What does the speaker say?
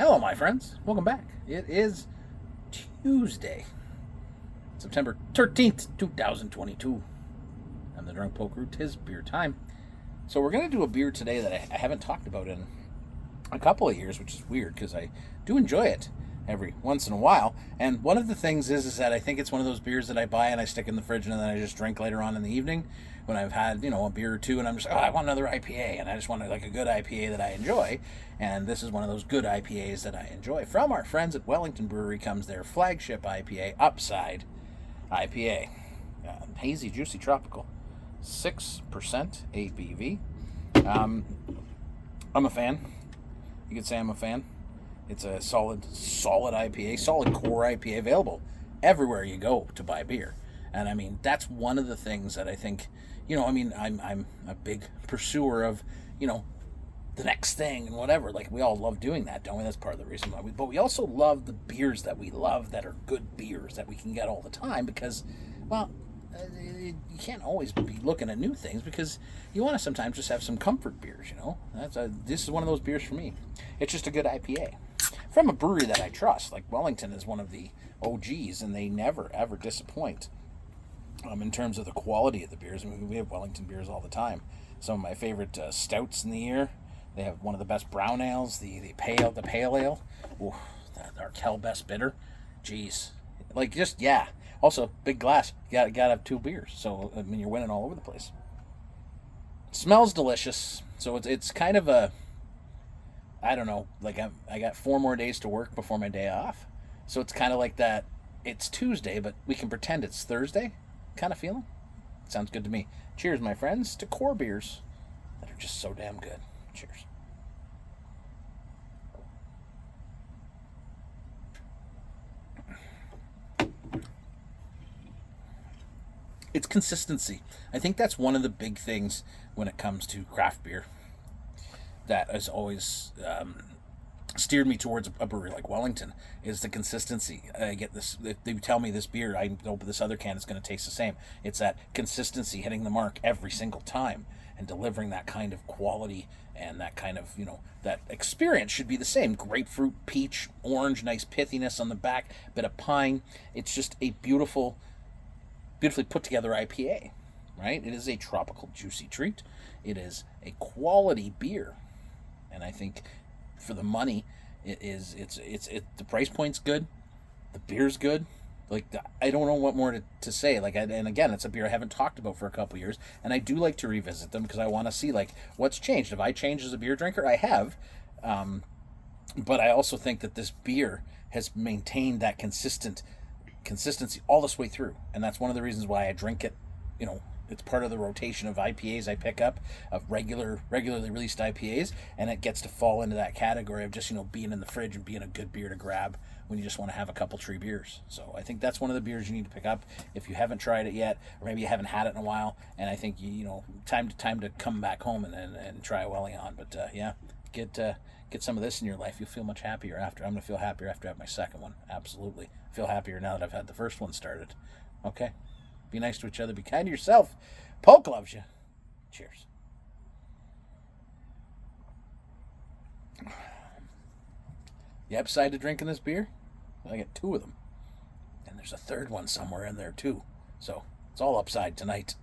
Hello, my friends. Welcome back. It is Tuesday, September 13th, 2022. I'm the Drunk Poker. 'Tis beer time. So we're going to do a beer today that I haven't talked about in a couple of years, which is weird because I do enjoy it every once in a while. And one of the things is that I think it's one of those beers that I buy and I stick in the fridge and then I just drink later on in the evening when I've had, a beer or two and I'm just, I want another IPA, and I just want like a good IPA that I enjoy. And this is one of those good IPAs that I enjoy. From our friends at Wellington Brewery comes their flagship IPA, Upside IPA. Hazy, juicy, tropical. 6% ABV. I'm a fan. You could say I'm a fan. It's a solid IPA, solid core IPA, available everywhere you go to buy beer. And I mean, that's one of the things that I think, I'm a big pursuer of, the next thing and whatever. Like, we all love doing that, don't we? That's part of the reason why but we also love the beers that we love that are good beers that we can get all the time because, you can't always be looking at new things because you want to sometimes just have some comfort beers, This is one of those beers for me. It's just a good IPA. From a brewery that I trust, like Wellington is one of the OGs, and they never, ever disappoint in terms of the quality of the beers. I mean, we have Wellington beers all the time. Some of my favorite stouts in the year. They have one of the best brown ales, the pale ale. Ooh, our Kel Best Bitter. Jeez. Also, big glass. You gotta have two beers. So, I mean, you're winning all over the place. Smells delicious. So it's kind of a, I don't know, like I got 4 more days to work before my day off. So it's kind of like that. It's Tuesday, but we can pretend it's Thursday kind of feeling. Sounds good to me. Cheers, my friends, to core beers that are just so damn good. Cheers. It's consistency. I think that's one of the big things when it comes to craft beer that has always steered me towards a brewery like Wellington is the consistency. I get this. If they tell me this beer, I know this other can is going to taste the same. It's that consistency, hitting the mark every single time and delivering that kind of quality and that kind of, that experience should be the same. Grapefruit, peach, orange, nice pithiness on the back, bit of pine. It's just a beautifully put together IPA, right? It is a tropical, juicy treat. It is a quality beer, and I think for the money, it's the price point's good, the beer's good. I don't know what more to say. And again, it's a beer I haven't talked about for a couple years, and I do like to revisit them because I want to see what's changed. Have I changed as a beer drinker? I have, but I also think that this beer has maintained that consistency all this way through, and that's one of the reasons why I drink it. It's part of the rotation of IPAs I pick up, of regularly released IPAs, and it gets to fall into that category of just being in the fridge and being a good beer to grab when you just want to have a couple tree beers. So I think that's one of the beers you need to pick up if you haven't tried it yet, or maybe you haven't had it in a while. And I think time to come back home and try Wellington. But get some of this in your life. You'll feel much happier after. I'm gonna feel happier after I have my second one. Absolutely, I feel happier now that I've had the first one started. Okay. Be nice to each other. Be kind to yourself. Poke loves you. Cheers. The upside to drinking this beer, I get 2 of them. And there's a third one somewhere in there too. So it's all upside tonight.